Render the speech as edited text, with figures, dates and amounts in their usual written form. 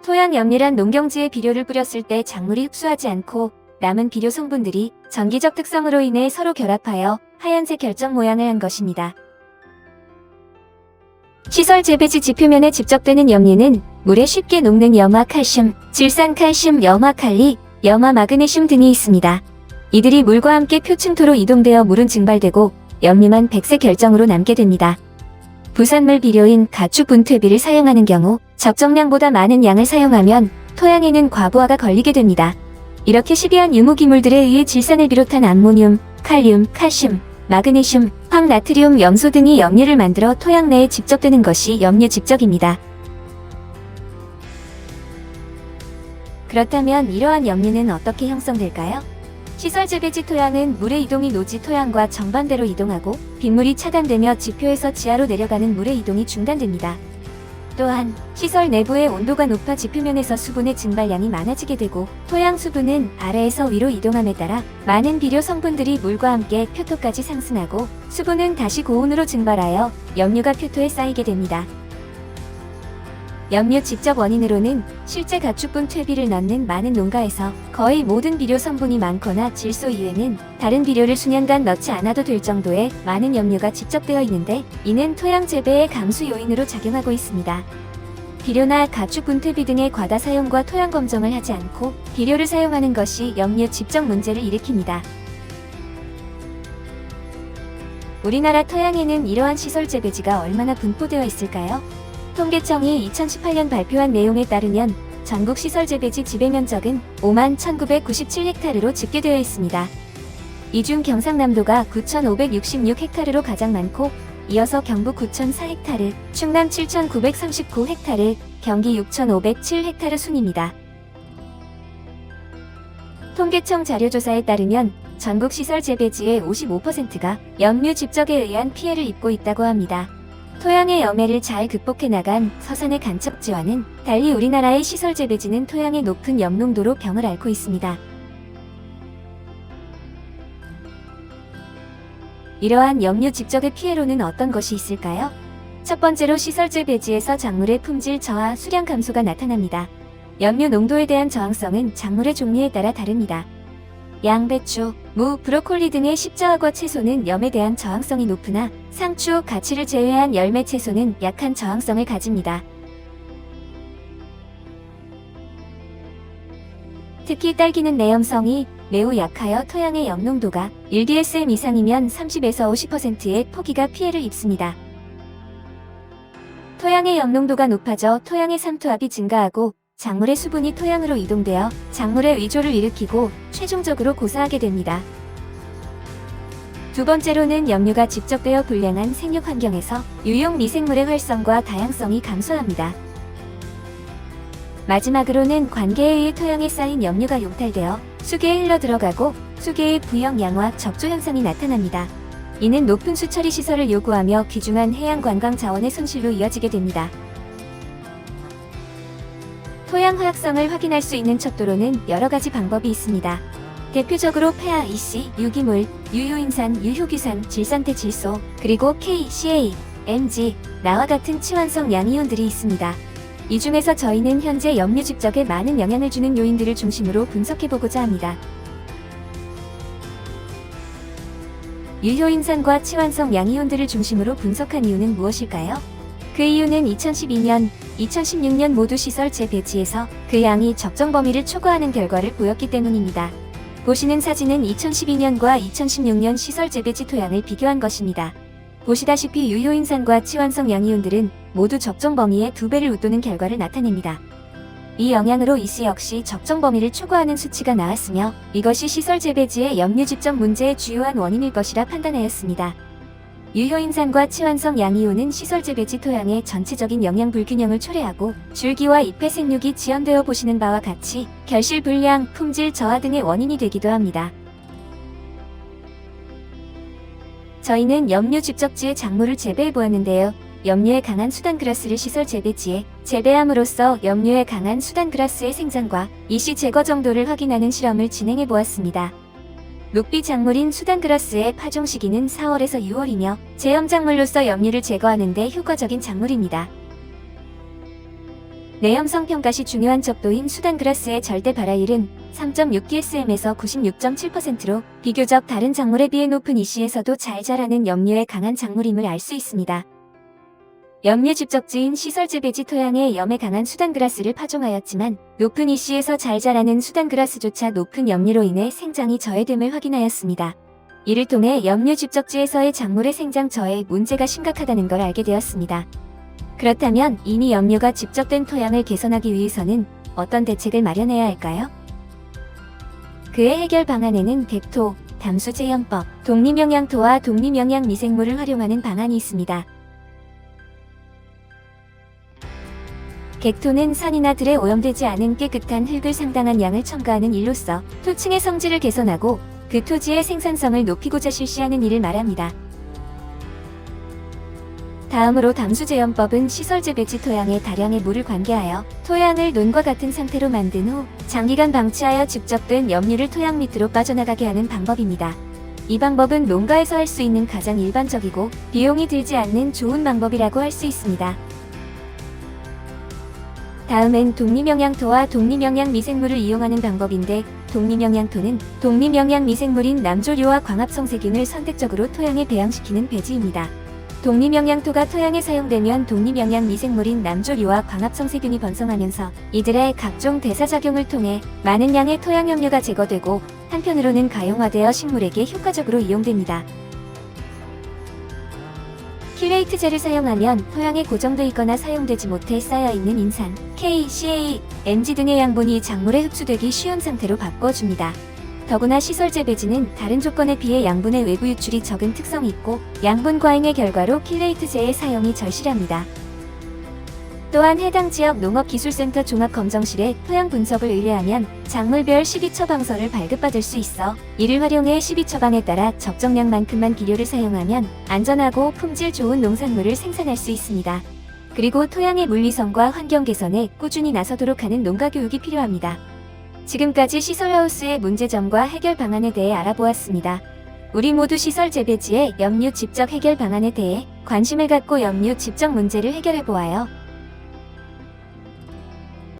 토양 염밀한 농경지에 비료를 뿌렸을 때 작물이 흡수하지 않고 남은 비료 성분들이 전기적 특성으로 인해 서로 결합하여 하얀색 결정 모양을 한 것입니다. 시설 재배지 지표면에 집적되는 염류는 물에 쉽게 녹는 염화 칼슘, 질산 칼슘, 염화 칼리, 염화 마그네슘 등이 있습니다. 이들이 물과 함께 표층토로 이동되어 물은 증발되고 염류만 백색 결정으로 남게 됩니다. 부산물 비료인 가축 분퇴비를 사용하는 경우 적정량보다 많은 양을 사용하면 토양에는 과부하가 걸리게 됩니다. 이렇게 시비한 유무기물들에 의해 질산을 비롯한 암모늄, 칼륨, 칼슘, 마그네슘, 황나트리움, 염소 등이 염류를 만들어 토양 내에 집적되는 것이 염류 집적입니다. 그렇다면 이러한 염류는 어떻게 형성될까요? 시설 재배지 토양은 물의 이동이 노지 토양과 정반대로 이동하고 빗물이 차단되며 지표에서 지하로 내려가는 물의 이동이 중단됩니다. 또한 시설 내부의 온도가 높아 지표면에서 수분의 증발량이 많아지게 되고 토양 수분은 아래에서 위로 이동함에 따라 많은 비료 성분들이 물과 함께 표토까지 상승하고 수분은 다시 고온으로 증발하여 염류가 표토에 쌓이게 됩니다. 염류 집적 원인으로는 실제 가축분 퇴비를 넣는 많은 농가에서 거의 모든 비료 성분이 많거나 질소 이외는 다른 비료를 수년간 넣지 않아도 될 정도의 많은 염류가 집적되어 있는데 이는 토양 재배의 감수 요인으로 작용하고 있습니다. 비료나 가축분 퇴비 등의 과다 사용과 토양 검정을 하지 않고 비료를 사용하는 것이 염류 집적 문제를 일으킵니다. 우리나라 토양에는 이러한 시설 재배지가 얼마나 분포되어 있을까요? 통계청이 2018년 발표한 내용에 따르면 전국 시설 재배지 지배 면적은 51,997헥타르로 집계되어 있습니다. 이 중 경상남도가 9,566헥타르로 가장 많고 이어서 경북 9,004헥타르, 충남 7,939헥타르, 경기 6,507헥타르 순입니다. 통계청 자료조사에 따르면 전국 시설 재배지의 55%가 염류 집적에 의한 피해를 입고 있다고 합니다. 토양의 염해를 잘 극복해 나간 서산의 간척지와는 달리 우리나라의 시설 재배지는 토양의 높은 염농도로 병을 앓고 있습니다. 이러한 염류 집적의 피해로는 어떤 것이 있을까요? 첫 번째로 시설 재배지에서 작물의 품질 저하, 수량 감소가 나타납니다. 염류 농도에 대한 저항성은 작물의 종류에 따라 다릅니다. 양배추, 무, 브로콜리 등의 십자화과 채소는 염에 대한 저항성이 높으나 상추, 가치를 제외한 열매 채소는 약한 저항성을 가집니다. 특히 딸기는 내염성이 매우 약하여 토양의 염농도가 1dsm 이상이면 30에서 50%의 포기가 피해를 입습니다. 토양의 염농도가 높아져 토양의 삼투압이 증가하고 작물의 수분이 토양으로 이동되어 작물의 위조를 일으키고 최종적으로 고사하게 됩니다. 두 번째로는 염류가 집적되어 불량한 생육 환경에서 유용 미생물의 활성과 다양성이 감소합니다. 마지막으로는 관계에 의해 토양에 쌓인 염류가 용탈되어 수계에 흘러 들어가고 수계의 부영 양화 적조 현상이 나타납니다. 이는 높은 수처리 시설을 요구하며 귀중한 해양 관광 자원의 손실로 이어지게 됩니다. 토양 화학성을 확인할 수 있는 척도로는 여러 가지 방법이 있습니다. 대표적으로 폐하, EC, 유기물, 유효인산, 유효규산, 질산태 질소, 그리고 K, CA, Mg, 나와 같은 치환성 양이온들이 있습니다. 이 중에서 저희는 현재 염류 집적에 많은 영향을 주는 요인들을 중심으로 분석해보고자 합니다. 유효인산과 치환성 양이온들을 중심으로 분석한 이유는 무엇일까요? 그 이유는 2012년, 2016년 모두 시설 재배지에서 그 양이 적정 범위를 초과하는 결과를 보였기 때문입니다. 보시는 사진은 2012년과 2016년 시설 재배지 토양을 비교한 것입니다. 보시다시피 유효인산과 치환성 양이온들은 모두 적정 범위의 2배를 웃도는 결과를 나타냅니다. 이 영향으로 이씨 역시 적정 범위를 초과하는 수치가 나왔으며 이것이 시설 재배지의 염류 집적 문제의 주요한 원인일 것이라 판단하였습니다. 유효인산과 치환성 양이온은 시설 재배지 토양의 전체적인 영양 불균형을 초래하고 줄기와 잎의 생육이 지연되어 보시는 바와 같이 결실 불량, 품질 저하 등의 원인이 되기도 합니다. 저희는 염류 집적지의 작물을 재배해 보았는데요. 염류에 강한 수단그라스를 시설 재배지에 재배함으로써 염류에 강한 수단그라스의 생장과 이씨 제거 정도를 확인하는 실험을 진행해 보았습니다. 녹비 작물인 수단그라스의 파종 시기는 4월에서 6월이며 제염 작물로서 염류를 제거하는 데 효과적인 작물입니다. 내염성 평가 시 중요한 척도인 수단그라스의 절대 발화율은 3.6 dsm에서 96.7%로 비교적 다른 작물에 비해 높은 이씨에서도 잘 자라는 염류에 강한 작물임을 알 수 있습니다. 염류 집적지인 시설재배지 토양에 염에 강한 수단그라스를 파종하였지만 높은 이씨에서 잘 자라는 수단그라스조차 높은 염류로 인해 생장이 저해됨을 확인하였습니다. 이를 통해 염류 집적지에서의 작물의 생장 저해에 문제가 심각하다는 걸 알게 되었습니다. 그렇다면 이미 염류가 집적된 토양을 개선하기 위해서는 어떤 대책을 마련해야 할까요? 그의 해결 방안에는 객토, 담수제염법, 독립영양토와 독립영양 미생물을 활용하는 방안이 있습니다. 객토는 산이나 들에 오염되지 않은 깨끗한 흙을 상당한 양을 첨가하는 일로써 토층의 성질을 개선하고 그 토지의 생산성을 높이고자 실시하는 일을 말합니다. 다음으로 담수제염법은 시설재배지 토양에 다량의 물을 관계하여 토양을 논과 같은 상태로 만든 후 장기간 방치하여 집적된 염류를 토양 밑으로 빠져나가게 하는 방법입니다. 이 방법은 농가에서 할 수 있는 가장 일반적이고 비용이 들지 않는 좋은 방법이라고 할 수 있습니다. 다음은 독립영양토와 독립영양 미생물을 이용하는 방법인데 독립영양토는 독립영양 미생물인 남조류와 광합성세균을 선택적으로 토양에 배양시키는 배지입니다. 독립영양토가 토양에 사용되면 독립영양 미생물인 남조류와 광합성세균이 번성하면서 이들의 각종 대사작용을 통해 많은 양의 토양 염류가 제거되고 한편으로는 가용화되어 식물에게 효과적으로 이용됩니다. 킬레이트제를 사용하면 토양에 고정돼 있거나 사용되지 못해 쌓여있는 인산, K, CA, Mg 등의 양분이 작물에 흡수되기 쉬운 상태로 바꿔줍니다. 더구나 시설재배지는 다른 조건에 비해 양분의 외부 유출이 적은 특성이 있고 양분 과잉의 결과로 킬레이트제의 사용이 절실합니다. 또한 해당 지역 농업기술센터 종합검정실에 토양 분석을 의뢰하면 작물별 12처방서를 발급받을 수 있어 이를 활용해 12처방에 따라 적정량만큼만 비료를 사용하면 안전하고 품질 좋은 농산물을 생산할 수 있습니다. 그리고 토양의 물리성과 환경 개선에 꾸준히 나서도록 하는 농가 교육이 필요합니다. 지금까지 시설하우스의 문제점과 해결 방안에 대해 알아보았습니다. 우리 모두 시설 재배지의 염류 집적 해결 방안에 대해 관심을 갖고 염류 집적 문제를 해결해 보아요.